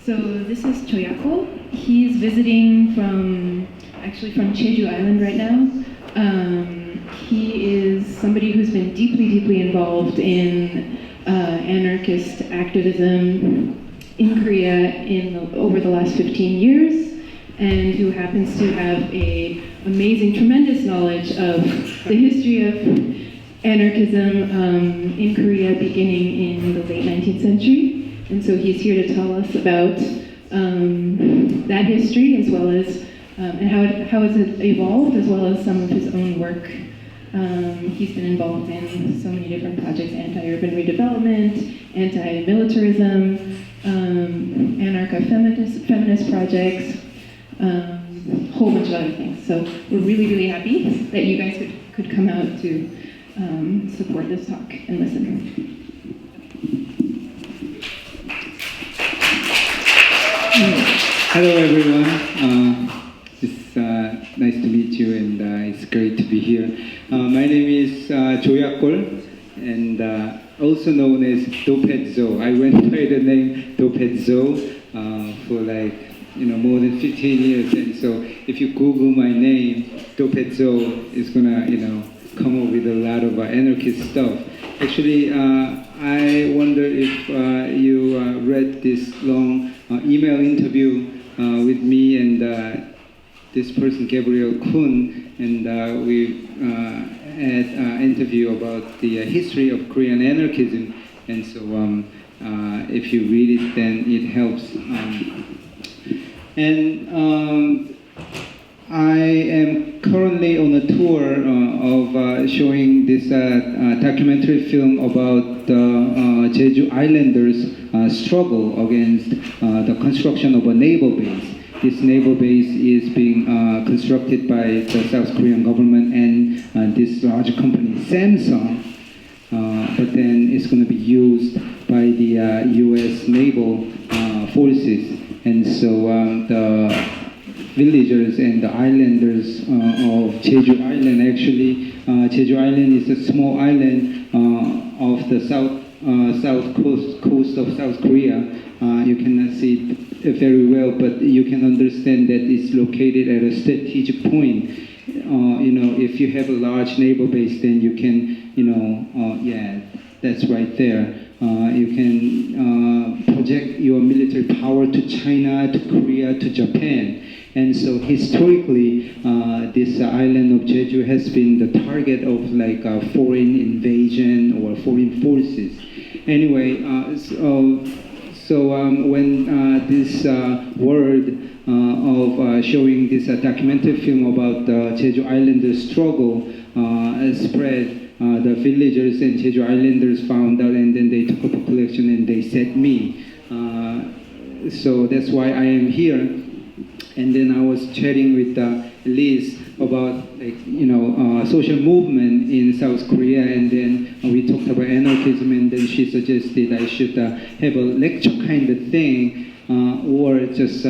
So this is Joyakgol. He's visiting from Jeju Island right now. He is somebody who's been deeply involved in anarchist activism in Korea over the last 15 years, and who happens to have a amazing, tremendous knowledge of the history of anarchism in Korea beginning in the late 19th century. And so he's here to tell us about that history, as well as and how it's evolved, as well as some of his own work. He's been involved in so many different projects: anti-urban redevelopment, anti-militarism, anarcho-feminist projects, a whole bunch of other things. So we're really happy that you guys could come out to support this talk and listen. Hello everyone, it's nice to meet you, and it's great to be here. My name is Joyakgol, and also known as Dopetzo. I went by the name Dopetzo for more than 15 years, and so if you Google my name, Dopetzo is gonna come up with a lot of anarchist stuff. Actually, I wonder if you read this long email interview with me and this person, Gabriel Kun, and we had an interview about the history of Korean anarchism, and so if you read it, then it helps. I am currently on a tour of showing this documentary film about the Jeju Islanders' struggle against the construction of a naval base. This naval base is being constructed by the South Korean government and this large company, Samsung, but then it's going to be used by the U.S. naval forces. And so the villagers and the islanders of Jeju Island, actually, Jeju Island is a small island of the south coast of South Korea. You cannot see it very well, but you can understand that it's located at a strategic point. If you have a large naval base, then you can, that's right there. You can project your military power to China, to Korea, to Japan. And so historically, this island of Jeju has been the target of foreign invasion or foreign forces. Anyway, when this word of showing this documentary film about the Jeju Islanders' struggle spread, the villagers and Jeju Islanders found out, and then they took up a collection and they sent me. So that's why I am here. And then I was chatting with Liz about social movement in South Korea, and then we talked about anarchism, and then she suggested I should have a lecture kind of thing, or just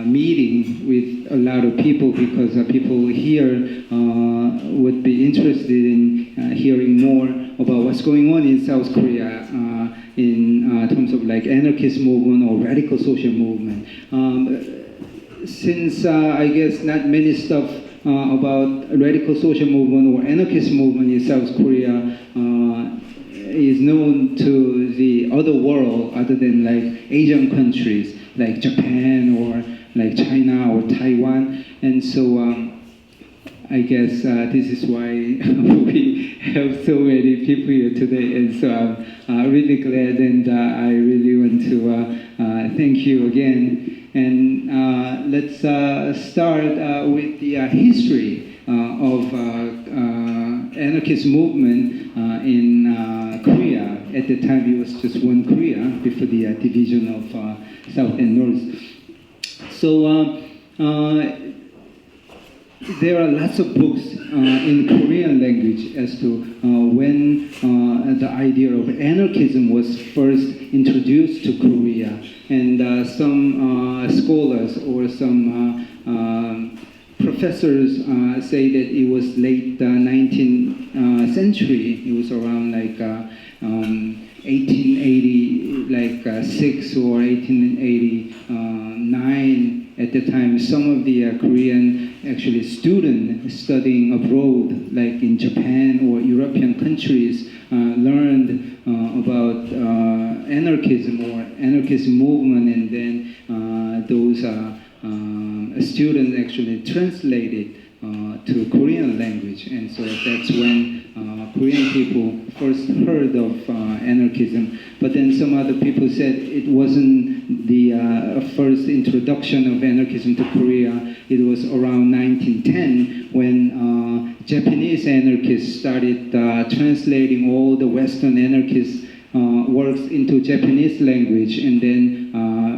meeting with a lot of people, because people here would be interested in hearing more about what's going on in South Korea in terms of anarchist movement or radical social movement. Since I guess not many stuff about radical social movement or anarchist movement in South Korea is known to the other world, other than Asian countries like Japan or China or Taiwan, and so I guess this is why we have so many people here today, and so I'm really glad, and I really want to thank you again. And let's start with the history of anarchist movement in Korea. At the time, it was just one Korea before the division of South and North. So there are lots of books in Korean language as to when the idea of anarchism was first introduced to Korea. And some scholars or some professors say that it was late 19th century. It was around 1886 or 1889 at the time. Some of the Korean actually students studying abroad, like in Japan or European countries, learned about anarchism or anarchist movement, and then those students actually translated to Korean language, and so that's when Korean people first heard of anarchism. But then some other people said it wasn't the first introduction of anarchism to Korea. It was around 1910 when Japanese anarchists started translating all the Western anarchist works into Japanese language, and then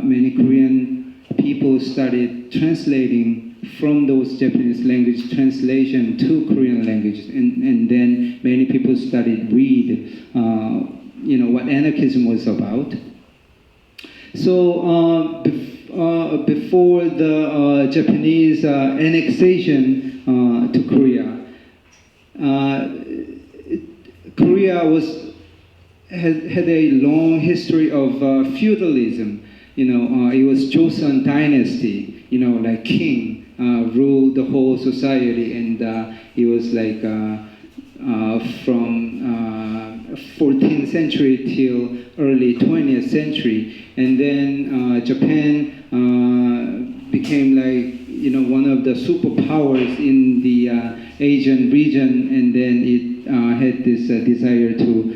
many Korean people started translating from those Japanese language translation to Korean language, and then many people started read, what anarchism was about. So before the Japanese annexation to Korea, Korea had a long history of feudalism. It was Joseon dynasty, like king. Ruled the whole society, and it was like from 14th century till early 20th century, and then Japan became like one of the superpowers in the Asian region, and then it had this desire to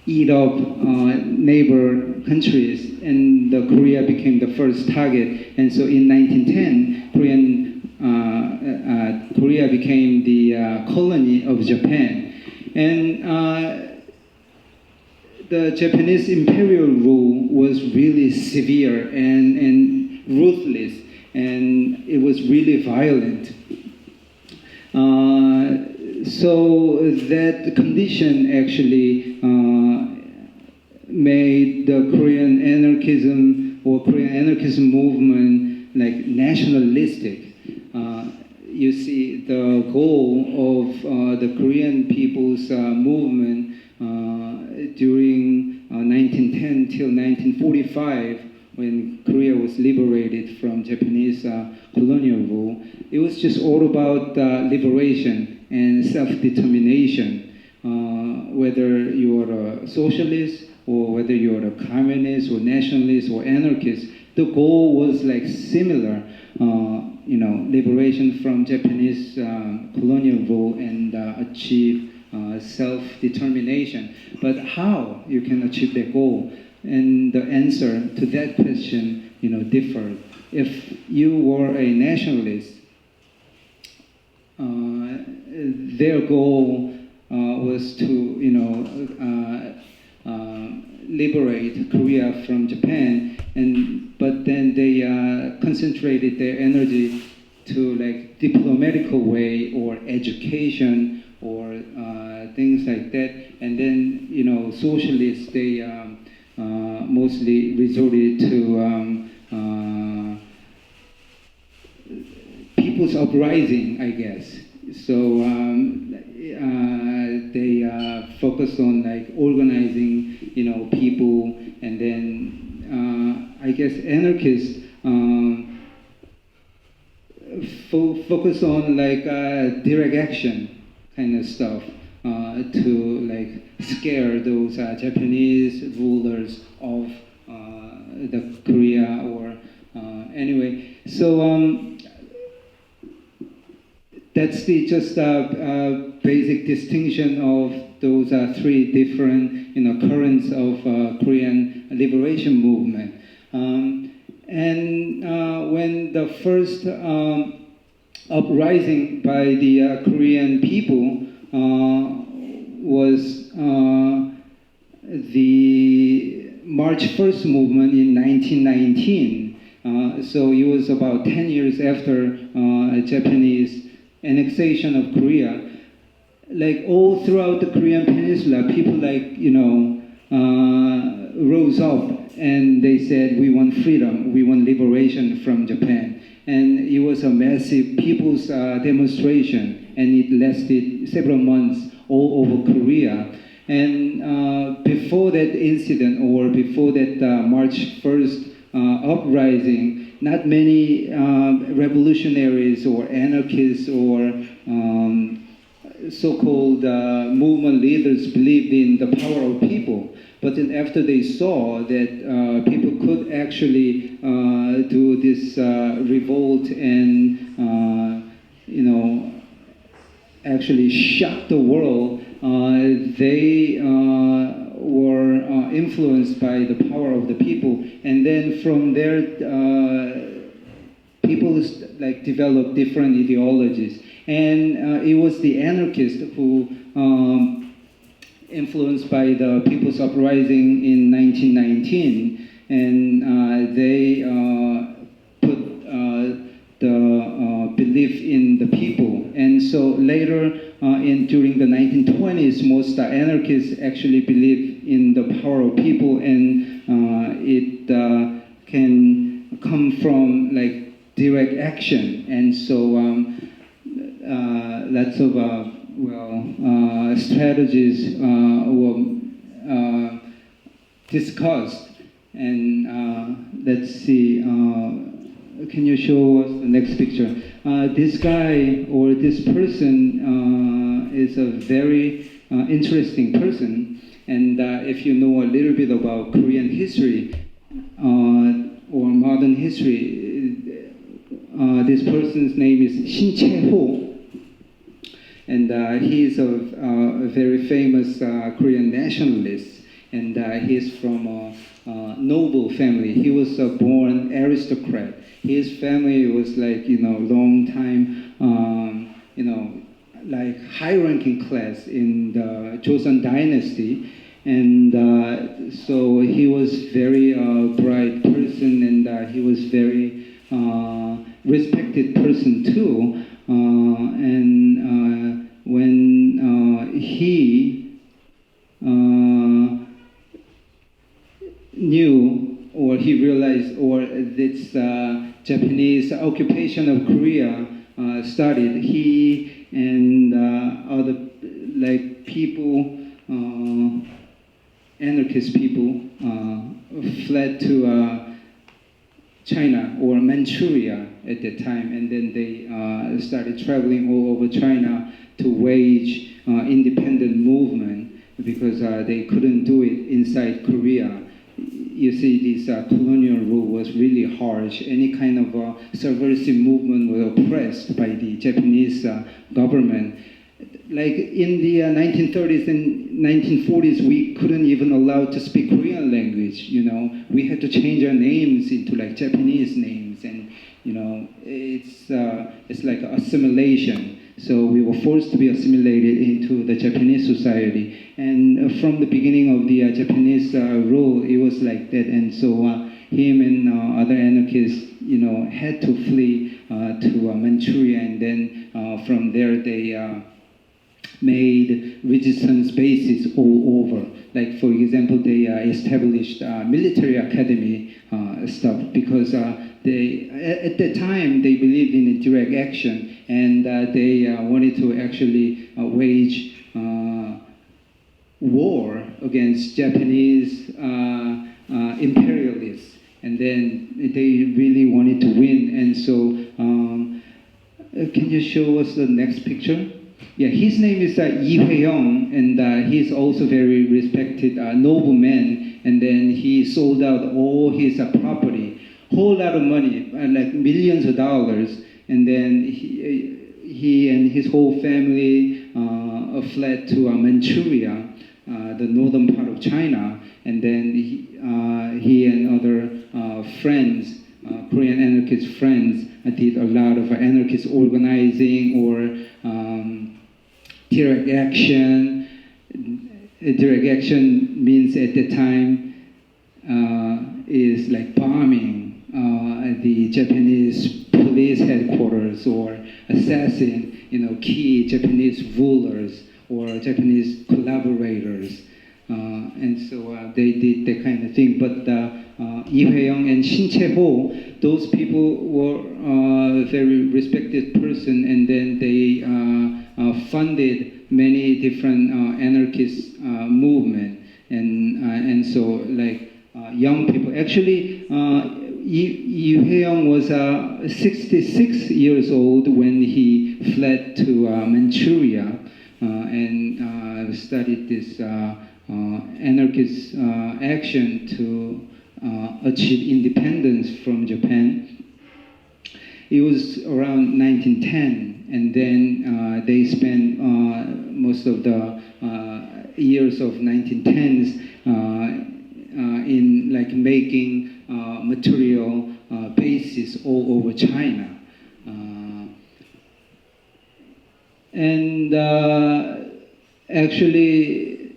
eat up neighbor countries, and Korea became the first target. And so in 1910, Korea became the colony of Japan. And the Japanese imperial rule was really severe and ruthless, and it was really violent. So that condition actually made the Korean anarchism or Korean anarchism movement like nationalistic. You see, the goal of the Korean people's movement during 1910 till 1945, when Korea was liberated from Japanese colonial rule, it was just all about liberation and self-determination. Whether you're a socialist or whether you're a communist or nationalist or anarchist, the goal was like similar, liberation from Japanese colonial rule and achieve self-determination. But how you can achieve that goal? And the answer to that question, differed. If you were a nationalist, their goal was to, liberate Korea from Japan, but then they concentrated their energy to like diplomatical way or education or things like that. And then socialists, they mostly resorted to people's uprising, I guess. So they focused on like organizing, people, and then I guess anarchists focus on like direct action kind of stuff to like scare those Japanese rulers of the Korea or anyway. So that's the just basic distinction of those three different currents of Korean liberation movement. And when the first uprising by the Korean people was the March 1st movement in 1919. So it was about 10 years after Japanese annexation of Korea. Like all throughout the Korean peninsula, people like, rose up and they said, we want freedom, we want liberation from Japan. And it was a massive people's demonstration, and it lasted several months all over Korea. And before that incident, or before that March 1st uprising, not many revolutionaries or anarchists or so-called movement leaders believed in the power of people. But then after they saw that people could actually do this revolt and, actually shock the world, they were influenced by the power of the people. And then from there, people developed different ideologies. And it was the anarchists who, influenced by the People's Uprising in 1919, and they put the belief in the people. And so later, during the 1920s, most anarchists actually believe in the power of people, and it can come from direct action. And so lots of strategies were discussed. And let's see, can you show us the next picture? This guy or this person is a very interesting person. And if you know a little bit about Korean history or modern history, this person's name is Shin Chae-ho. And he is a very famous Korean nationalist, and he's from a noble family. He was a born aristocrat. His family was long time, high-ranking class in the Joseon dynasty, and so he was very bright person, and he was very respected person too. And when he knew, or he realized, or this Japanese occupation of Korea started, he and other people, anarchist people, fled to China or Manchuria at that time, and then they started traveling all over China to wage independent movement, because they couldn't do it inside Korea. You see, this colonial rule was really harsh. Any kind of subversive movement was oppressed by the Japanese government. Like in the 1930s and 1940s, we couldn't even allow to speak Korean language. We had to change our names into Japanese names, and it's like assimilation. So we were forced to be assimilated into the Japanese society. And from the beginning of the Japanese rule, it was like that. And so him and other anarchists, had to flee to Manchuria, and then from there they made resistance bases all over. Like, for example, they established military academy stuff, because they, at that time, they believed in direct action, and they wanted to actually wage war against Japanese imperialists, and then they really wanted to win. And so, can you show us the next picture? Yeah, his name is Lee Hye-young, and he's also very respected nobleman. And then he sold out all his property, whole lot of money, like millions of dollars. And then he and his whole family fled to Manchuria, the northern part of China. And then he and other friends, Korean anarchist friends, did a lot of anarchist organizing or direct action. Direct action means at the time is like bombing the Japanese police headquarters, or assassin, key Japanese rulers or Japanese collaborators. And so they did that kind of thing. But Lee Hye-young and Shin Chae-ho, those people were very respected person, and then they funded many different anarchist movement, and so like young people. Actually, Yu Hae-young was 66 years old when he fled to Manchuria and studied this anarchist action to achieve independence from Japan. It was around 1910, and then they spent most of the years of 1910s in like making material bases all over China. And actually,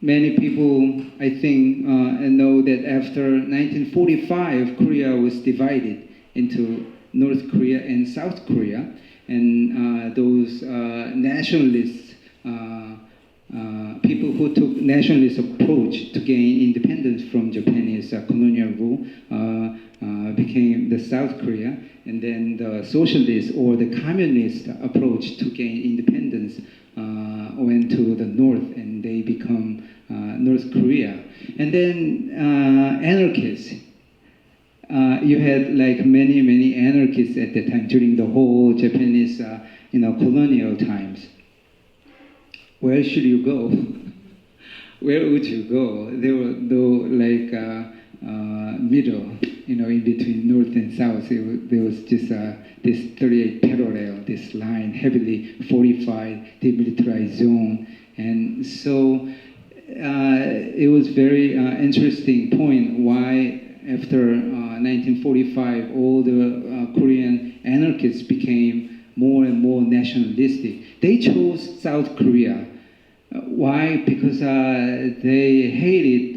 many people, I think, know that after 1945, Korea was divided into North Korea and South Korea, and those nationalists, people who took nationalist approach to gain independence from Japanese colonial rule became the South Korea, and then the socialist or the communist approach to gain independence went to the north, and they become North Korea. And then anarchists. You had like many anarchists at the time during the whole Japanese, colonial times. Where should you go? Where would you go? There were no like middle, in between north and south. There was just this 38 parallel, this line, heavily fortified, demilitarized zone, and so it was very interesting point why after 1945 all the Korean anarchists became more and more nationalistic. They chose South Korea. Why? Because they hated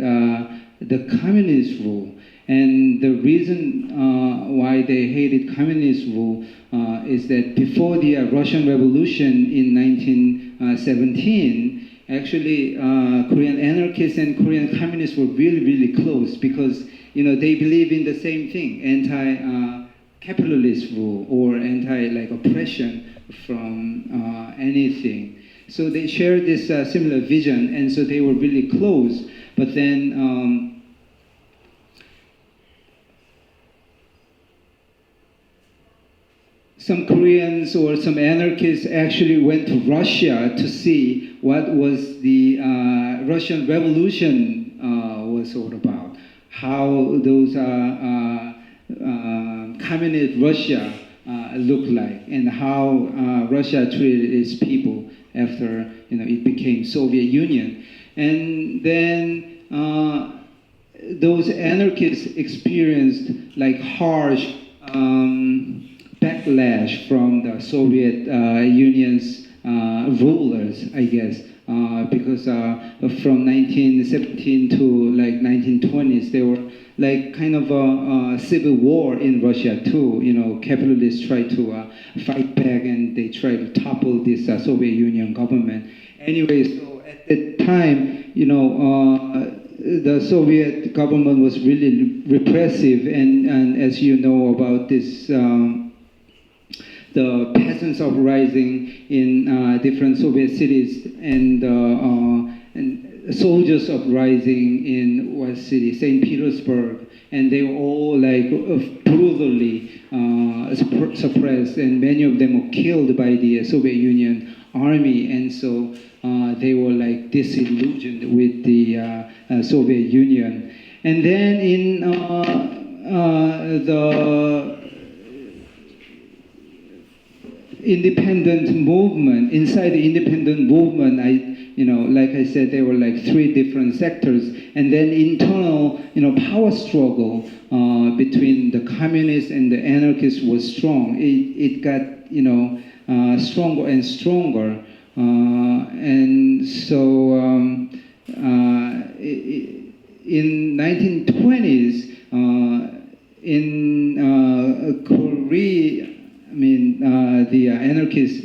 the communist rule. And the reason why they hated communist rule is that before the Russian Revolution in 1917, actually Korean anarchists and Korean communists were really close because they believe in the same thing, anti-capitalist rule or oppression from anything. So they shared this similar vision, and so they were really close. But then some Koreans or some anarchists actually went to Russia to see what was the Russian Revolution was all about, how those communist Russia looked like, and how Russia treated its people after it became Soviet Union. And then those anarchists experienced like harsh backlash from the Soviet Union's rulers, I guess, because from 1917 to like 1920s, there were like kind of a civil war in Russia too. Capitalists tried to fight back, and they tried to topple this Soviet Union government. Anyway, so at that time, the Soviet government was really repressive, and as you know about this, the peasants uprising in different Soviet cities, and soldiers uprising in what city? St. Petersburg, and they were all like brutally suppressed, and many of them were killed by the Soviet Union army, and so they were like disillusioned with the Soviet Union. And then in the independent movement, inside the independent movement, like I said, there were like 3 different sectors, and then internal, power struggle between the communists and the anarchists was strong. It got, stronger and stronger, and so in 1920s in Korea.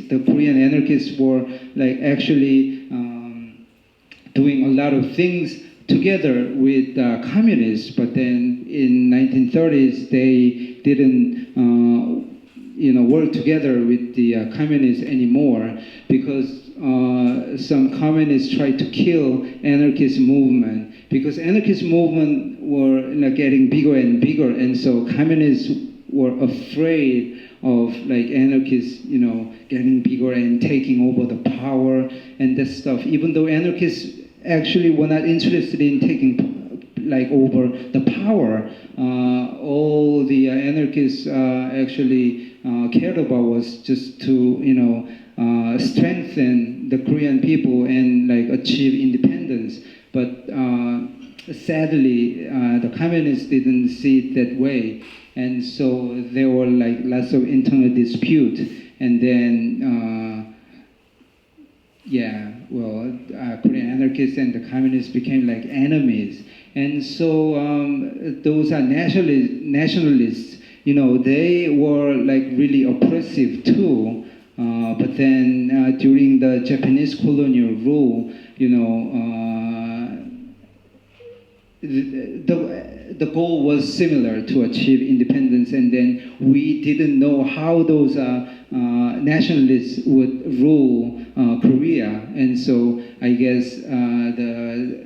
The Korean anarchists were like actually doing a lot of things together with communists, but then in 1930s they didn't work together with the communists anymore, because some communists tried to kill anarchist movement, because anarchist movement were getting bigger and bigger, and so communists were afraid of anarchists, getting bigger and taking over the power and that stuff. Even though anarchists actually were not interested in taking over the power, all the anarchists actually cared about was just to strengthen the Korean people and achieve independence. But sadly, the communists didn't see it that way. And so there were lots of internal dispute, and then Korean anarchists and the communists became enemies. And so those are nationalists. They were really oppressive too. But then during the Japanese colonial rule, the goal was similar, to achieve independence, and then we didn't know how those nationalists would rule Korea, and so I guess the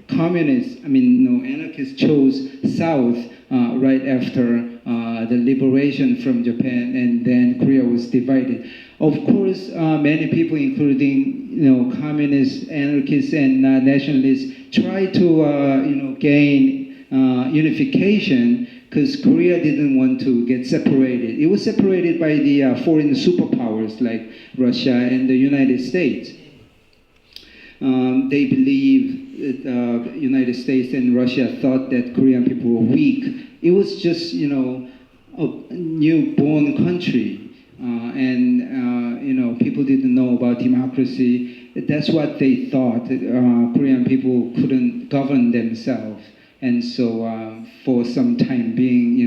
anarchists chose South right after the liberation from Japan, and then Korea was divided. Of course, many people, including communists, anarchists, and nationalists, try to gain unification, because Korea didn't want to get separated. It was separated by the foreign superpowers like Russia and the United States. They believe that the United States and Russia thought that Korean people were weak. It was just, a newborn country. And people didn't know about democracy. That's what they thought. Korean people couldn't govern themselves, and so for some time being,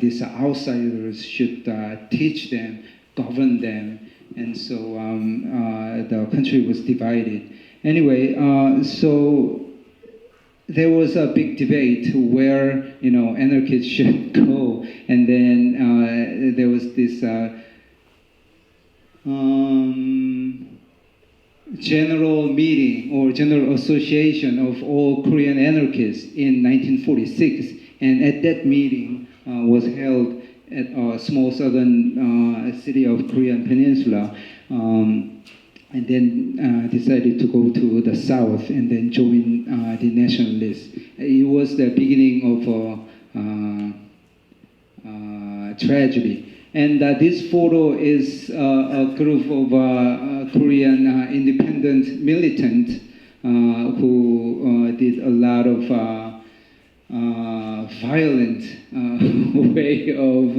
these outsiders should teach them, govern them, and so the country was divided. Anyway, so there was a big debate where anarchists should go, and then there was this general meeting or general association of all Korean anarchists in 1946, and at that meeting was held at a small southern city of Korean Peninsula. And then decided to go to the South and then join the nationalists. It was the beginning of a tragedy. And this photo is a group of Korean independent militants who did a lot of violent way of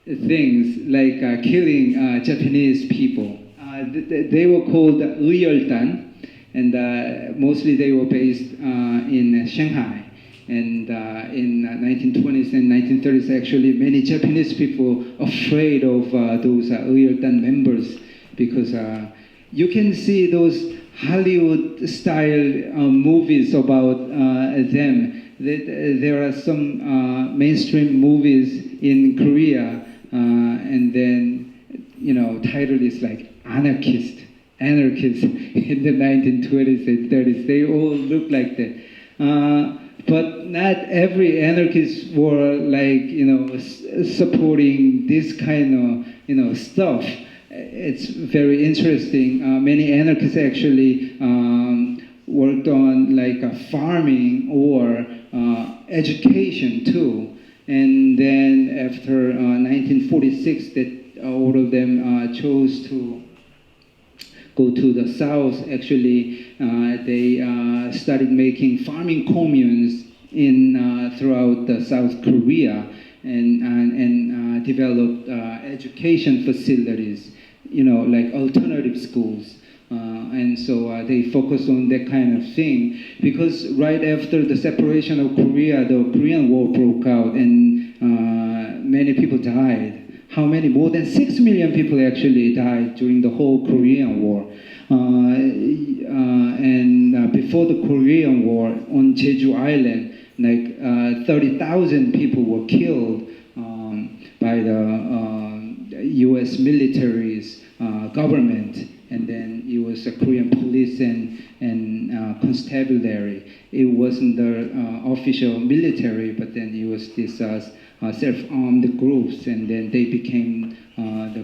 things like killing Japanese people. They were called 의열단, and mostly they were based in Shanghai. And in 1920s and 1930s, actually, many Japanese people afraid of those 의열단 members, because you can see those Hollywood-style movies about them. There are some mainstream movies in Korea, and then, title is like anarchist in the 1920s and 30s. They all look like that. But not every anarchist were supporting this kind of, stuff. It's very interesting. Many anarchists actually worked on farming or education too. And then after 1946, that all of them chose to go to the South. Actually, they started making farming communes throughout the South Korea, and developed education facilities, like alternative schools. And so they focused on that kind of thing, because right after the separation of Korea, the Korean War broke out, and many people died. How many? More than 6 million people actually died during the whole Korean War. And before the Korean War, on Jeju Island, like 30,000 people were killed by the U.S. military's government, and then it was the Korean police and constabulary. It wasn't the official military, but then it was this self-armed groups, and then they became the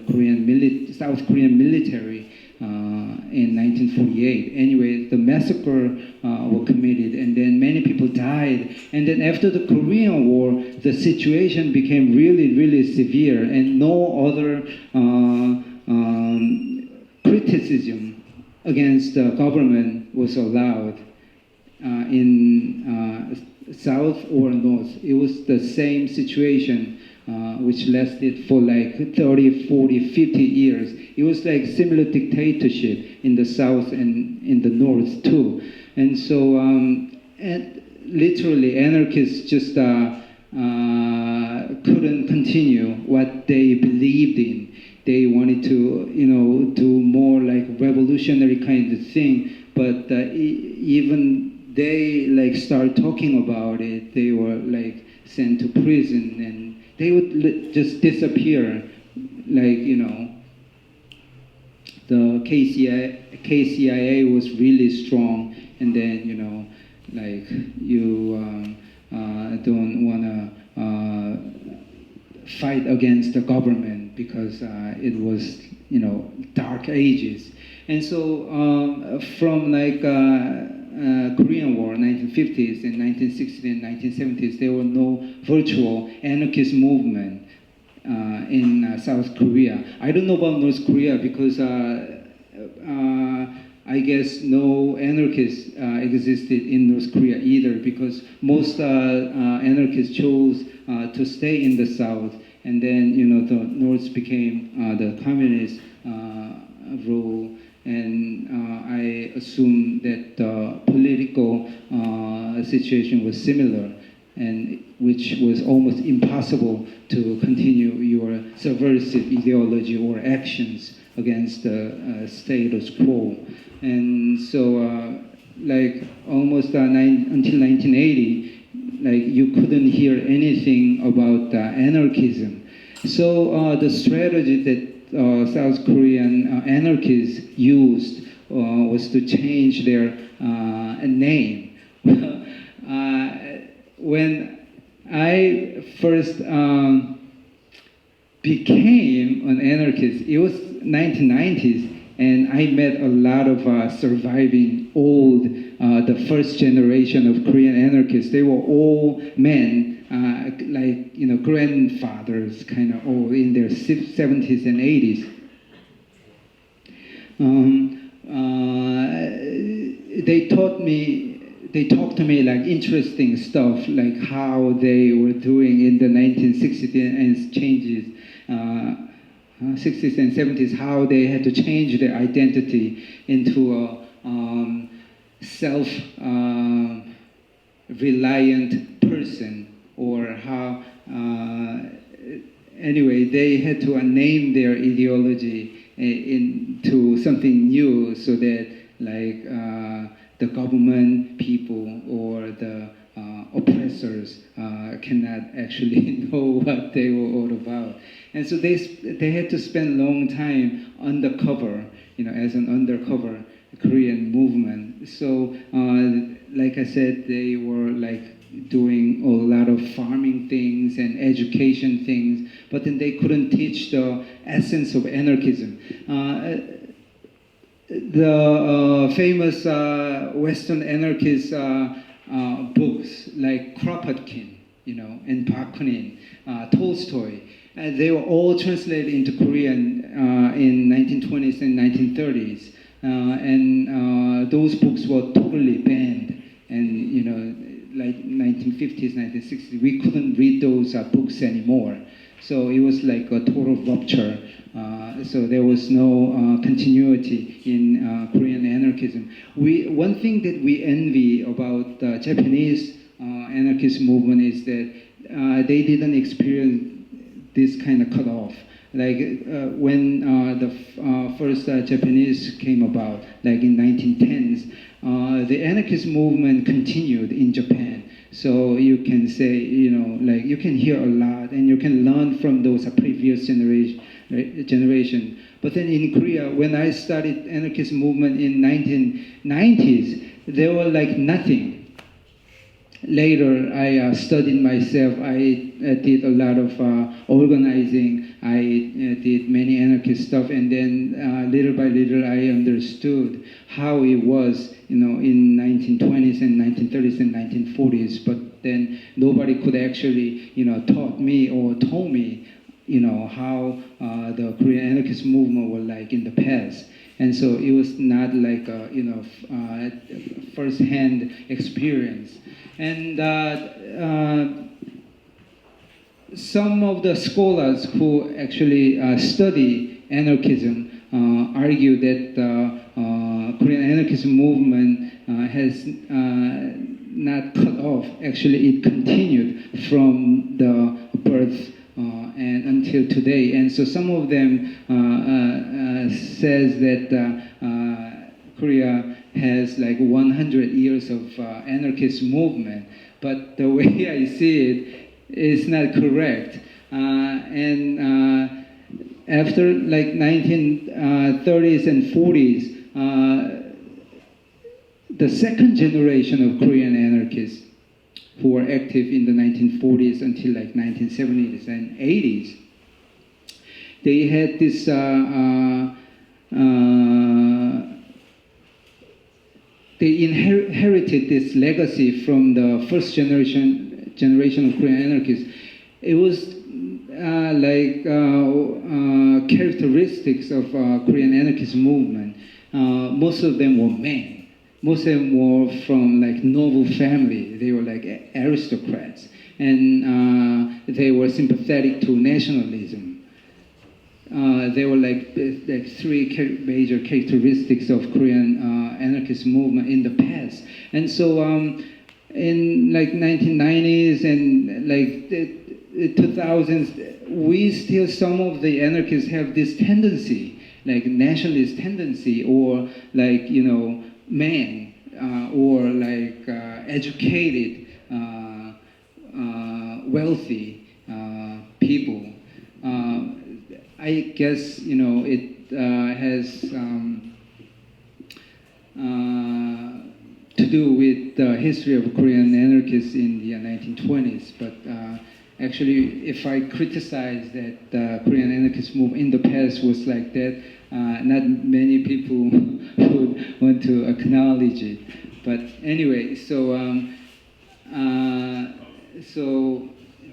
South Korean military in 1948. Anyway, the massacre were committed, and then many people died. And then after the Korean War, the situation became really, really severe, and no other criticism against the government was allowed in South or North. It was the same situation which lasted for like 30, 40, 50 years. It was like similar dictatorship in the South and in the North too. And so literally anarchists just couldn't continue what they believed in. They wanted to, do more like revolutionary kind of thing, but even they like start talking about it, they were like sent to prison, and they would just disappear, like, the KCIA was really strong, and then, like you don't want to fight against the government because it was, dark ages. And so from like Korean War, 1950s and 1960s and 1970s, there were no virtual anarchist movement in South Korea. I don't know about North Korea because I guess no anarchists existed in North Korea either, because most anarchists chose to stay in the South, and then the North became the communist rule. And I assume that the political situation was similar, and which was almost impossible to continue your subversive ideology or actions against the status quo. And so, like almost until 1980, like you couldn't hear anything about anarchism. So the strategy that South Korean anarchists used was to change their name. When I first became an anarchist, it was 1990s, and I met a lot of surviving old, the first generation of Korean anarchists. They were all men, like grandfathers, kind of all in their 70s and 80s. They talked to me like interesting stuff, like how they were doing in the 1960s and changes, 60s and 70s, how they had to change their identity into a self-reliant person, or how, anyway, they had to name their ideology into something new, so that like the government people or the oppressors cannot actually know what they were all about. And so they had to spend a long time undercover, as an undercover Korean movement. So like I said, they were like doing a lot of farming things and education things, but then they couldn't teach the essence of anarchism. The famous Western anarchist books like Kropotkin, and Bakunin, Tolstoy, they were all translated into Korean in 1920s and 1930s, and those books were totally banned. And like 1950s, 1960s, we couldn't read those books anymore. So it was like a total rupture. So there was no continuity in Korean anarchism. One thing that we envy about the Japanese anarchist movement is that they didn't experience this kind of cutoff. Like when the first Japanese came about, like in 1910s, the anarchist movement continued in Japan. So you can say, like you can hear a lot and you can learn from those previous generation. But then in Korea, when I started anarchist movement in 1990s, there were like nothing. Later, I studied myself. I did a lot of organizing. I did many anarchist stuff, and then little by little, I understood how it was, in 1920s and 1930s and 1940s. But then nobody could actually, taught me or told me, how the Korean anarchist movement was like in the past. And so it was not like a, first-hand experience. And some of the scholars who actually study anarchism argue that Korean anarchism movement has not cut off. Actually, it continued from the birth and until today. And so some of them says that Korea has like 100 years of anarchist movement, but the way I see it is not correct. And after like 1930s and 40s, the second generation of Korean anarchists who were active in the 1940s until like 1970s and 80s, they had this they inherited this legacy from the first generation of Korean anarchists. It was characteristics of Korean anarchist movement. Most of them were men. Most of them were from like noble family. They were like aristocrats, and they were sympathetic to nationalism. They were like three major characteristics of Korean anarchist movement in the past. And so in like 1990s and like the 2000s, we still, some of the anarchists have this tendency, like nationalist tendency, or like, men, or like educated, wealthy people. I guess, it has to do with the history of Korean anarchists in the 1920s. But actually, if I criticize that the Korean anarchist movement in the past was like that, not many people would want to acknowledge it. But anyway, so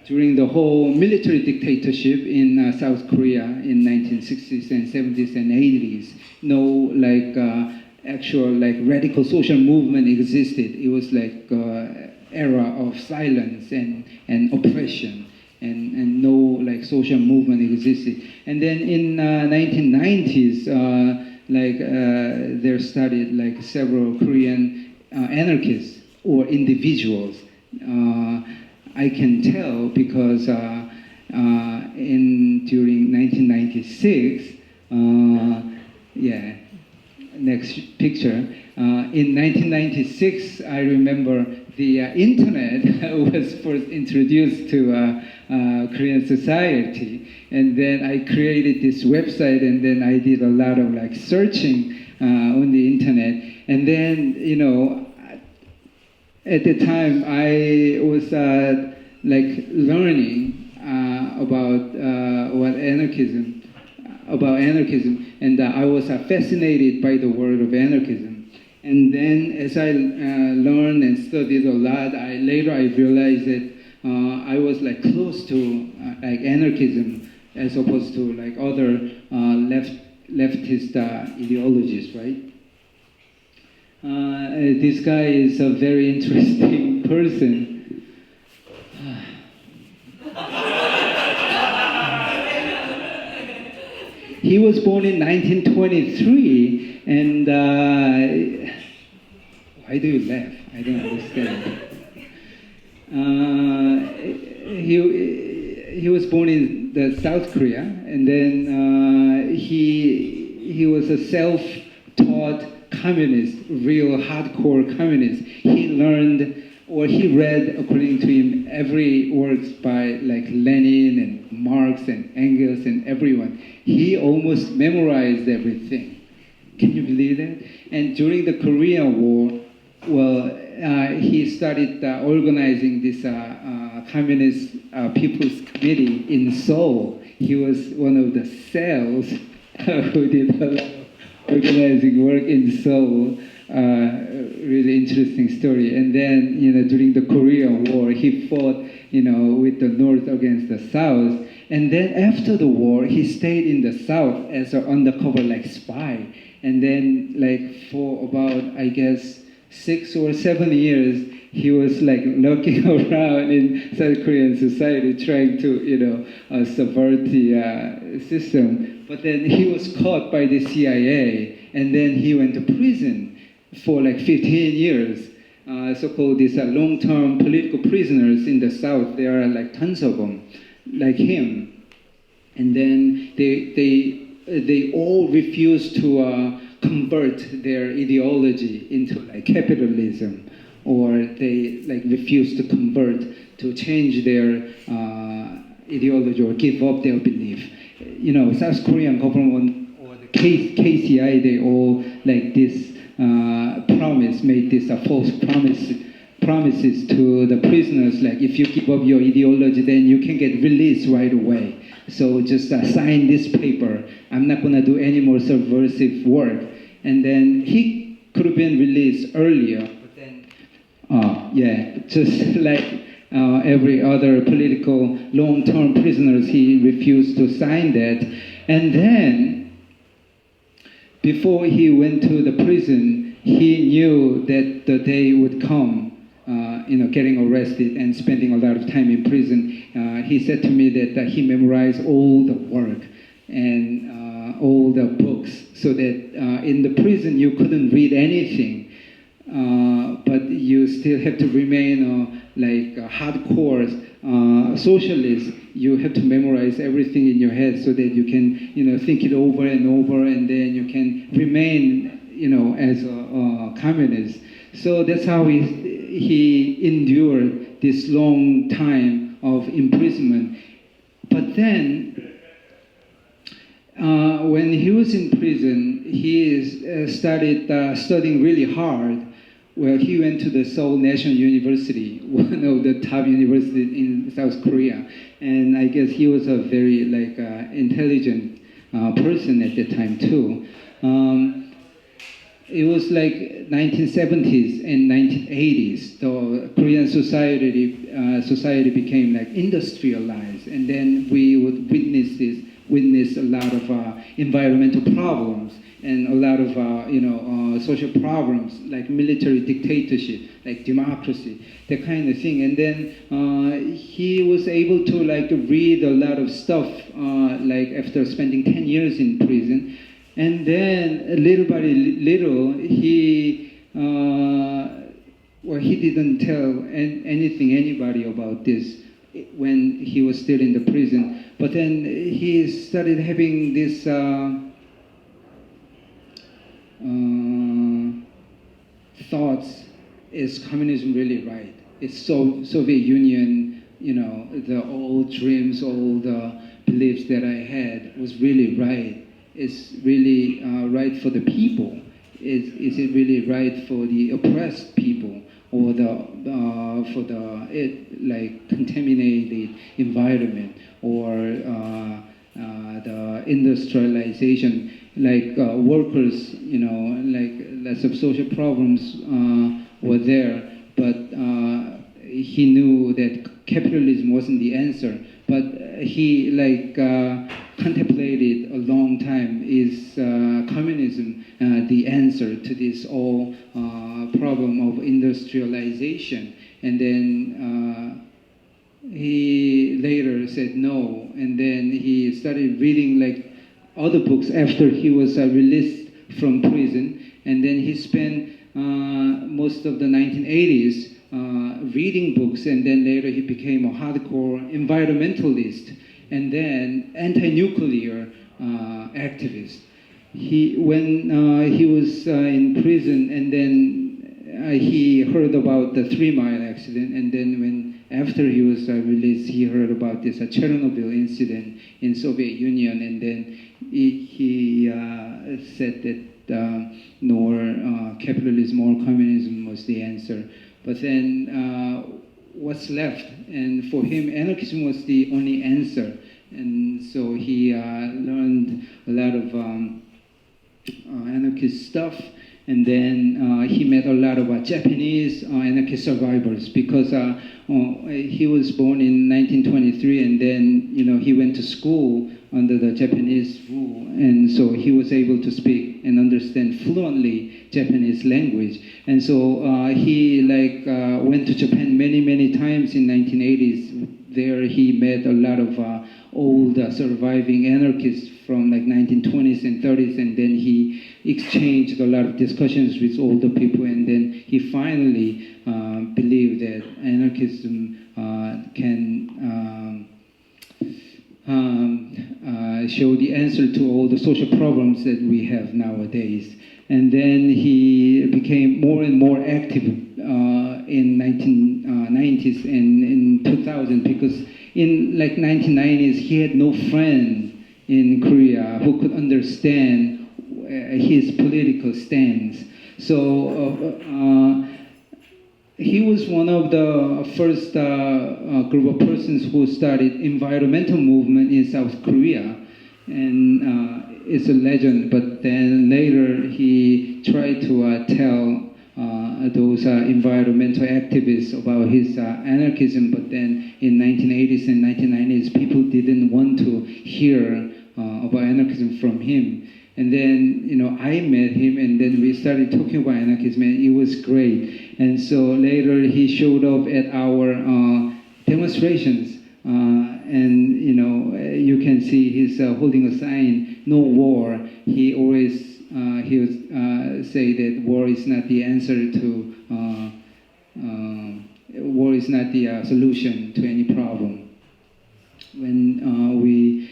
during the whole military dictatorship in South Korea in 1960s and 70s and 80s, no like actual like radical social movement existed. It was like era of silence and oppression, and no like social movement existed. And then in 1990s, there started like several Korean anarchists or individuals. I can tell because during 1996, next picture. In 1996, I remember the internet was first introduced to Korean society, and then I created this website, and then I did a lot of like searching on the internet, and then at the time I was like learning about anarchism, and I was fascinated by the world of anarchism. And then as I learned and studied a lot, later I realized that I was like close to like anarchism as opposed to like other leftist ideologies, right? This guy is a very interesting person. He was born in 1923, and why do you laugh? I don't understand. He was born in South Korea, and then he was a self-taught communist, real hardcore communist. He learned or he read, according to him, every works by like Lenin and Marx and Engels and everyone. He almost memorized everything. Can you believe that? And during the Korean War, well, he started organizing this Communist People's Committee in Seoul. He was one of the cells who did a lot of organizing work in Seoul. Really interesting story. And then, during the Korean War, he fought, with the North against the South. And then after the war, he stayed in the South as an undercover like spy. And then, like for about, I guess, 6 or 7 years, he was like lurking around in South Korean society, trying to, subvert the system. But then he was caught by the CIA, and then he went to prison for like 15 years. So-called these long-term political prisoners in the South. There are like tons of them, like him. And then they all refused to convert their ideology into like capitalism, or they like refused to convert to change their ideology or give up their belief. South Korean government or the KCI, they all like this made this false promises to the prisoners, like if you give up your ideology, then you can get released right away. So just sign this paper. I'm not going to do any more subversive work. And then he could have been released earlier, but then, just like every other political long-term prisoners, he refused to sign that. And then, before he went to the prison, he knew that the day would come, getting arrested and spending a lot of time in prison. He said to me that he memorized all the work and all the books, so that in the prison you couldn't read anything, but you still have to remain like a hardcore socialist. You have to memorize everything in your head so that you can, think it over and over, and then you can remain, as a communist. So that's how he endured this long time of imprisonment. But then, when he was in prison, he started studying really hard. Well, he went to the Seoul National University, one of the top universities in South Korea. And I guess he was a very intelligent person at that time too. It was like 1970s and 1980s. The Korean society became like industrialized, and then we would witness a lot of environmental problems and a lot of social problems, like military dictatorship, like democracy, that kind of thing. And then he was able to read a lot of stuff after spending 10 years in prison. And then little by little, he didn't tell anybody about this when he was still in the prison. But then he started having this thoughts: is communism really right? Is Soviet Union, the old dreams, all the beliefs that I had was really right? Is really right for the people? Is it really right for the oppressed people, or for the contaminated environment, or the industrialization, workers, lots of social problems were there, but he knew that capitalism wasn't the answer. But he contemplated a long time, is communism the answer to this whole problem of industrialization? And then he later said no, and then he started reading other books after he was released from prison, and then he spent most of the 1980s reading books, and then later he became a hardcore environmentalist and then anti-nuclear activist. When he was in prison, and then he heard about the 3 Mile accident, and then after he was released, he heard about this Chernobyl incident in Soviet Union, and then he said that nor capitalism or communism was the answer. But then what's left? And for him, anarchism was the only answer. And so he learned a lot of anarchist stuff. And then he met a lot of Japanese anarchist survivors, because he was born in 1923, and then he went to school under the Japanese rule, and so he was able to speak and understand fluently Japanese language. And so he went to Japan many times in 1980s. There he met a lot of old surviving anarchists from 1920s and 30s, and then he exchanged a lot of discussions with older people, and then he finally believed that anarchism can show the answer to all the social problems that we have nowadays. And then he became more and more active in 1990s and in 2000, because in 1990s he had no friend in Korea who could understand his political stance. So he was one of the first group of persons who started environmental movement in South Korea, and it's a legend. But then later he tried to tell those environmental activists about his anarchism, but then in 1980s and 1990s people didn't want to hear about anarchism from him. And then, I met him, and then we started talking about anarchism, and it was great. And so later he showed up at our demonstrations, and, you can see he's holding a sign, "No war." He always he would say that war is not the answer to, war is not the solution to any problem. When we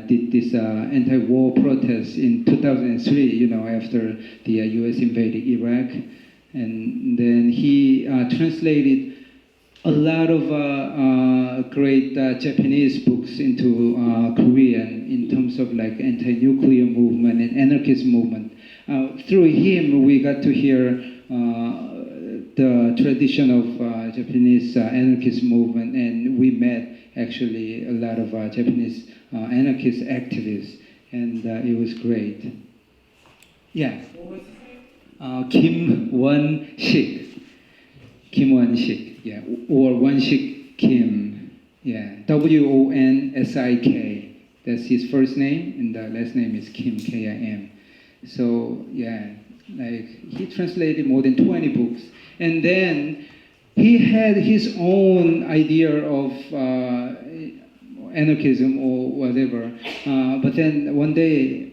did this anti-war protest in 2003, after the U.S. invaded Iraq, and then he translated a lot of great Japanese books into Korean in terms of anti-nuclear movement and anarchist movement. Through him, we got to hear the tradition of Japanese anarchist movement, and we met actually a lot of Japanese anarchist activists, and it was great. Yeah. Kim Won-sik. Kim Won-sik, yeah, or Won-sik Kim, yeah, W-O-N-S-I-K. That's his first name, and the last name is Kim, K-I-M. So, yeah, he translated more than 20 books, and then he had his own idea of anarchism or whatever, but then one day,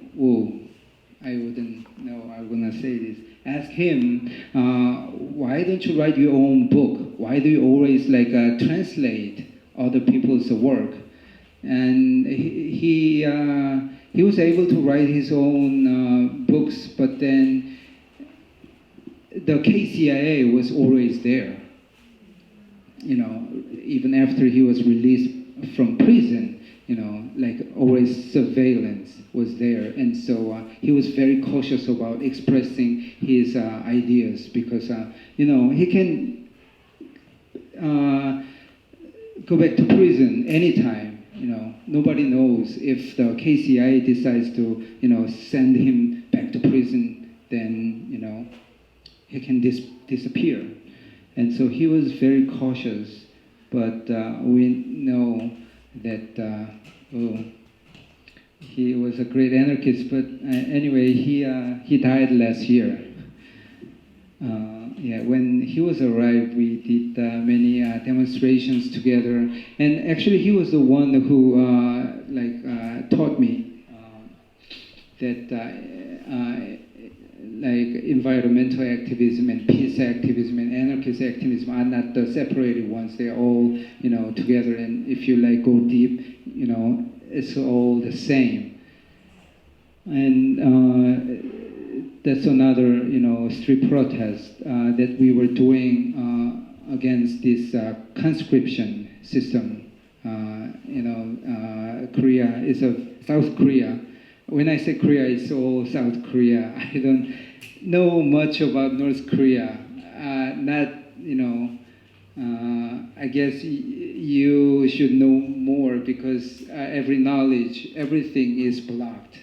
I wouldn't know I'm gonna say this. Ask him, why don't you write your own book? Why do you always translate other people's work? And he was able to write his own books, but then the KCIA was always there. Even after he was released from prison, always surveillance was there. And so he was very cautious about expressing his ideas, because, he can go back to prison anytime. Nobody knows if the KCIA decides to, send him back to prison, then, he can disappear. And so he was very cautious, but we know that he was a great anarchist. But anyway, he died last year. When he was arrived, we did many demonstrations together, and actually he was the one who taught me that environmental activism and peace activism and anarchist activism are not the separated ones. They're all together, and if you go deep, it's all the same. And that's another, street protest that we were doing against this conscription system. Korea is South Korea. When I say Korea, it's all South Korea. I don't know much about North Korea. I guess you should know more because everything is blocked.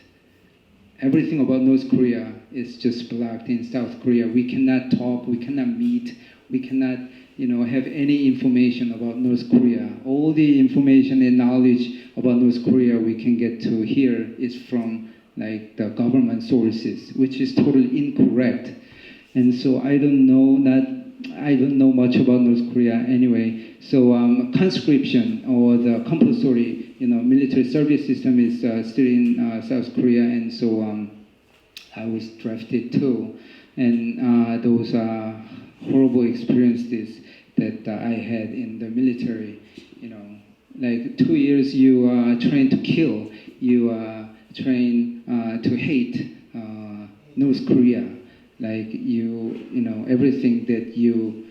Everything about North Korea is just blocked in South Korea. We cannot talk, we cannot meet, we cannot, have any information about North Korea. All the information and knowledge about North Korea we can get to here is from like the government sources, which is totally incorrect. And so I don't know much about North Korea anyway. So conscription or the compulsory, military service system is still in South Korea, and so I was drafted too. And those horrible experiences that I had in the military, like 2 years you train to kill, you train to hate North Korea. Like everything that you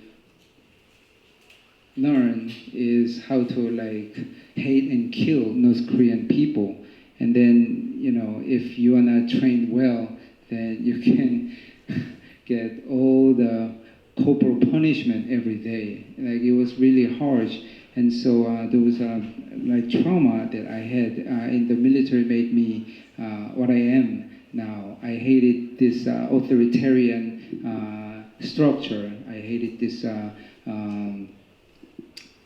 learn is how to like hate and kill North Korean people. And then, if you are not trained well, then you can get all the corporal punishment every day. Like it was really harsh. And so those like trauma that I had in the military made me what I am now. I hated this authoritarian structure. I hated this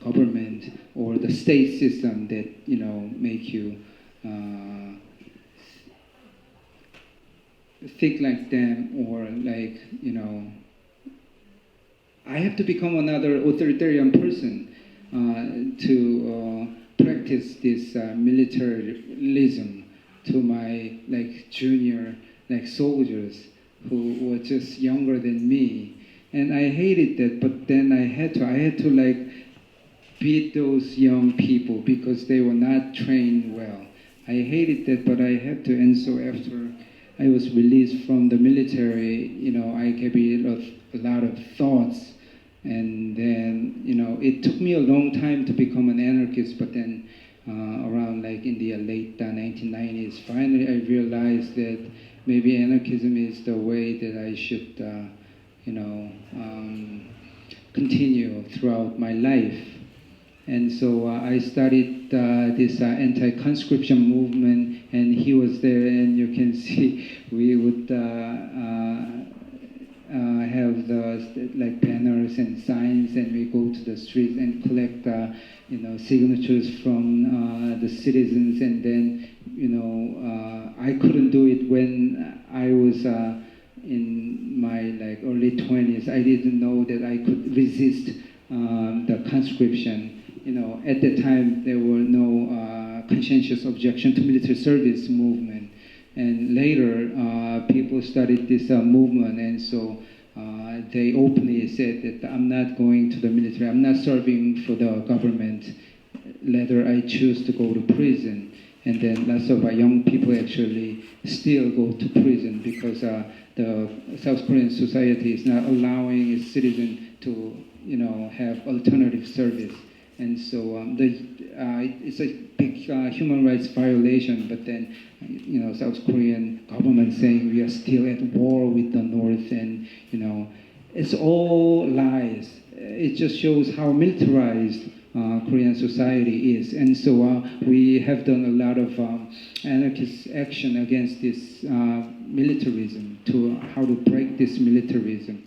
government or the state system that make you think like them, or like I have to become another authoritarian person to practice this militarism to my like junior like soldiers who were just younger than me, and I hated that. But then I had to like beat those young people because they were not trained well. I hated that, but I had to. And so after I was released from the military, I gave it a lot of thoughts. And then, it took me a long time to become an anarchist, but then around like in the late 1990s, finally I realized that maybe anarchism is the way that I should, continue throughout my life. And so I started this anti-conscription movement, and he was there, and you can see we would have the like banners and signs, and we go to the streets and collect signatures from the citizens. And then I couldn't do it when I was in my like early 20s. I didn't know that I could resist the conscription. At the time there were no conscientious objection to military service movement. And later, people started this movement, and so they openly said that I'm not going to the military, I'm not serving for the government, later I choose to go to prison. And then lots of young people actually still go to prison because the South Korean society is not allowing its citizens to have alternative service. And so it's a big human rights violation, but then South Korean government saying we are still at war with the North, and it's all lies. It just shows how militarized Korean society is. And so we have done a lot of anarchist action against this militarism, to how to break this militarism.